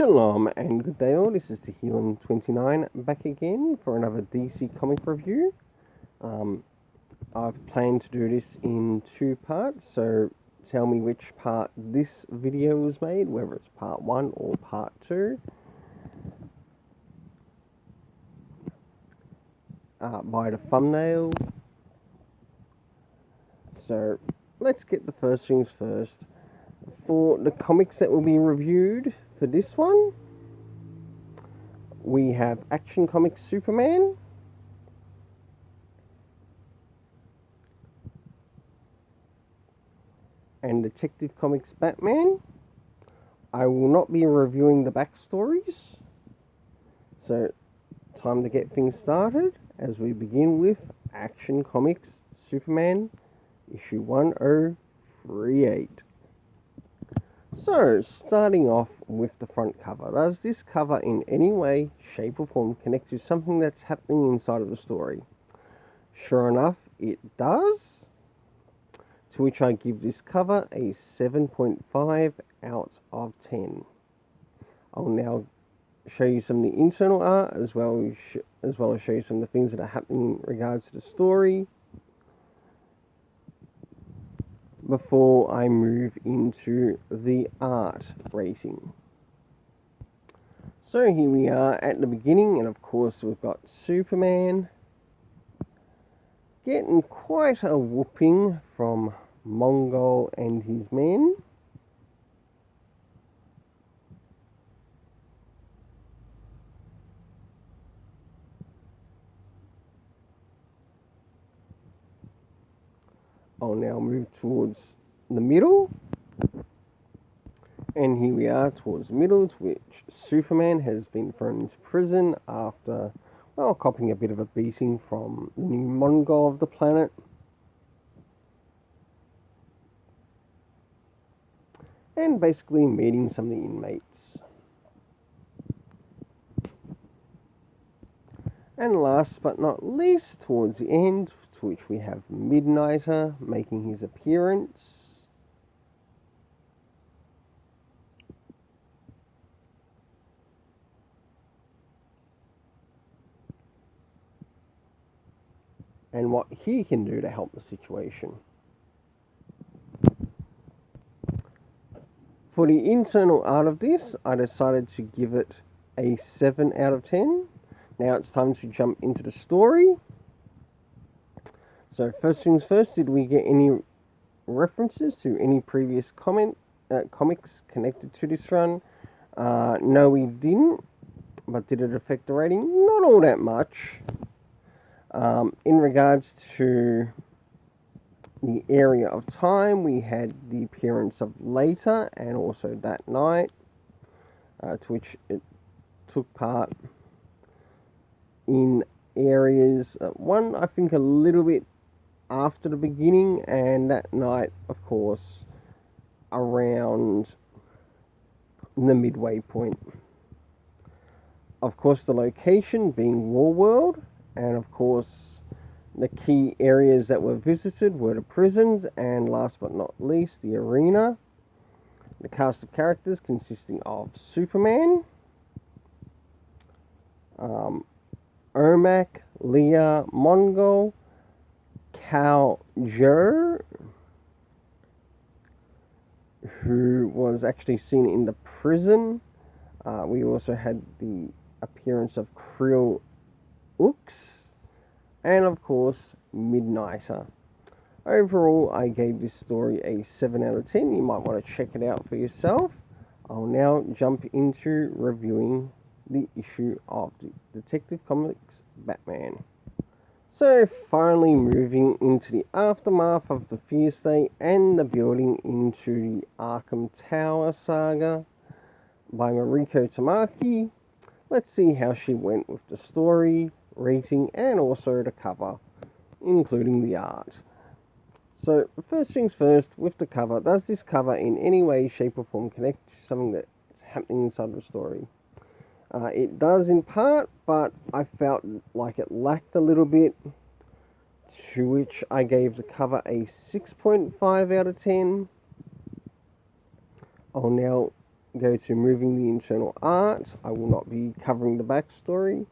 Shalom and good day all, this is the Healing29 back again for another DC comic review. I've planned to do this in two parts, so tell me which part this video was made, whether it's part 1 or part 2. By the thumbnail. So let's get the first things first. For the comics that will be reviewed for this one, we have Action Comics Superman, and Detective Comics Batman. I will not be reviewing the backstories, so time to get things started as we begin with Action Comics Superman issue 1038. So, starting off with the front cover. Does this cover in any way, shape or form connect to something that's happening inside of the story? Sure enough, it does. To which I give this cover a 7.5 out of 10. I'll now show you some of the internal art as well as show you some of the things that are happening in regards to the story before I move into the art rating. So here we are at the beginning, and of course we've got Superman getting quite a whooping from Mongol and his men. I'll now move towards the middle, and here we are towards the middle, to which Superman has been thrown into prison after, well, copping a bit of a beating from the new Mongol of the planet. And basically meeting some of the inmates. And last but not least, towards the end, to which we have Midnighter making his appearance. And what he can do to help the situation. For the internal art of this, I decided to give it a 7 out of 10. Now it's time to jump into the story. So first things first, did we get any references to any previous comics connected to this run? No, we didn't. But did it affect the rating? Not all that much. In regards to the area of time, we had the appearance of Later and also That Night, to which it took part in areas, one I think a little bit after the beginning, and That Night, of course, around the midway point. Of course, the location being Warworld, and of course, the key areas that were visited were the prisons, and last but not least, the arena. The cast of characters consisting of Superman, Ermac, Leah, Mongol, Kao Jer, who was actually seen in the prison. We also had the appearance of Krill Ux, and of course Midnighter. Overall, I gave this story a 7 out of 10. You might want to check it out for yourself. I'll now jump into reviewing the issue of the Detective Comics Batman. So finally moving into the aftermath of the Fear State and the building into the Arkham Tower saga by Mariko Tamaki. Let's see how she went with the story, rating, and also the cover, including the art. So, first things first, with the cover, does this cover in any way, shape or form connect to something that's happening inside of the story? It does in part, but I felt like it lacked a little bit, to which I gave the cover a 6.5 out of 10. I'll now go to moving the internal art. I will not be covering the backstory.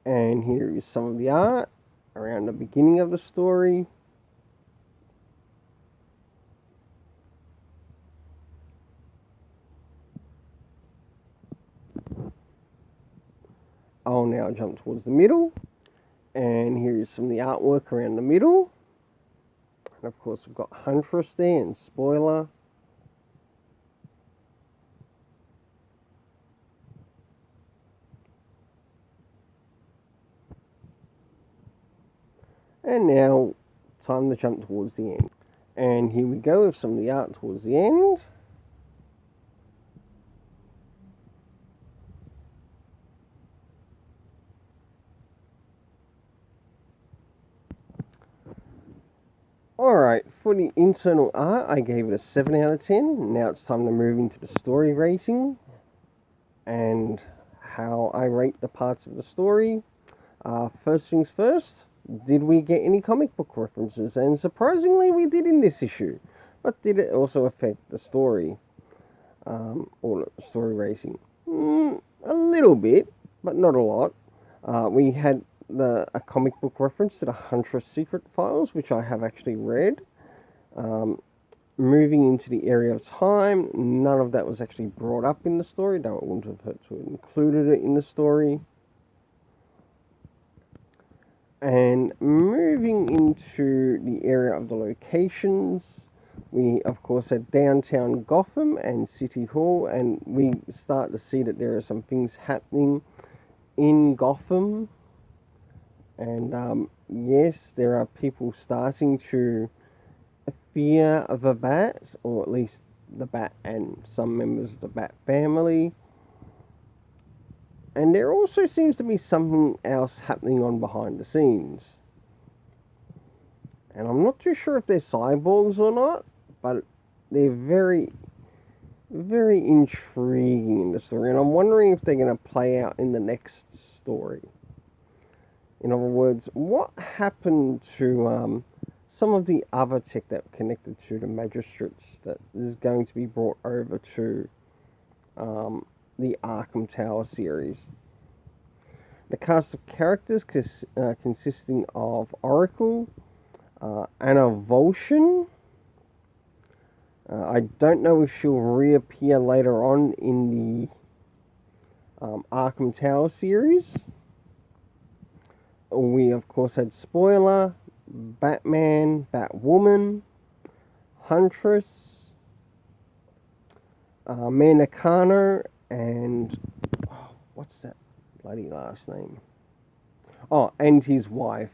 And here is some of the art around the beginning of the story. I'll now jump towards the middle. And here is some of the artwork around the middle. And of course we've got Huntress there and Spoiler. And now, time to jump towards the end. And here we go with some of the art towards the end. Alright, for the internal art, I gave it a 7 out of 10. Now it's time to move into the story rating and how I rate the parts of the story. First things first, did we get any comic book references? And surprisingly, we did in this issue. But did it also affect the story? Or the story rating? A little bit, but not a lot. We had a comic book reference to the Huntress Secret Files, which I have actually read. Moving into the area of time, none of that was actually brought up in the story, though it wouldn't have hurt to have included it in the story. And moving into the area of the locations, we of course had downtown Gotham and City Hall, and we start to see that there are some things happening in Gotham. And yes, there are people starting to fear of the Bat, or at least the Bat and some members of the Bat family. And there also seems to be something else happening on behind the scenes. And I'm not too sure if they're cyborgs or not, but they're very, very intriguing in the story. And I'm wondering if they're going to play out in the next story. In other words, what happened to some of the other tech that connected to the magistrates that is going to be brought over to the Arkham Tower series? The cast of characters consisting of Oracle, Anna Volshin. I don't know if she'll reappear later on in the Arkham Tower series. We of course had Spoiler, Batman, Batwoman, Huntress, Manakano, and what's that bloody last name? Oh, and his wife.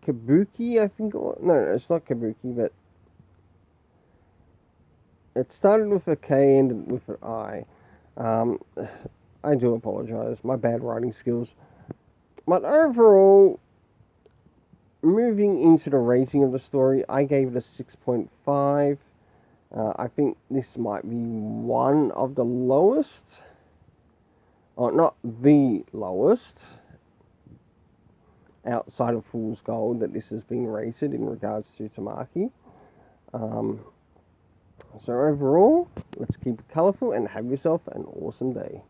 Kabuki, I think. No, it's not Kabuki, but it started with a K, ended with an I. I do apologise, my bad writing skills. But overall, moving into the rating of the story, I gave it a 6.5. I think this might be one of the lowest, or not the lowest, outside of Fool's Gold that this has been rated in regards to Tamaki. So overall, let's keep it colourful and have yourself an awesome day.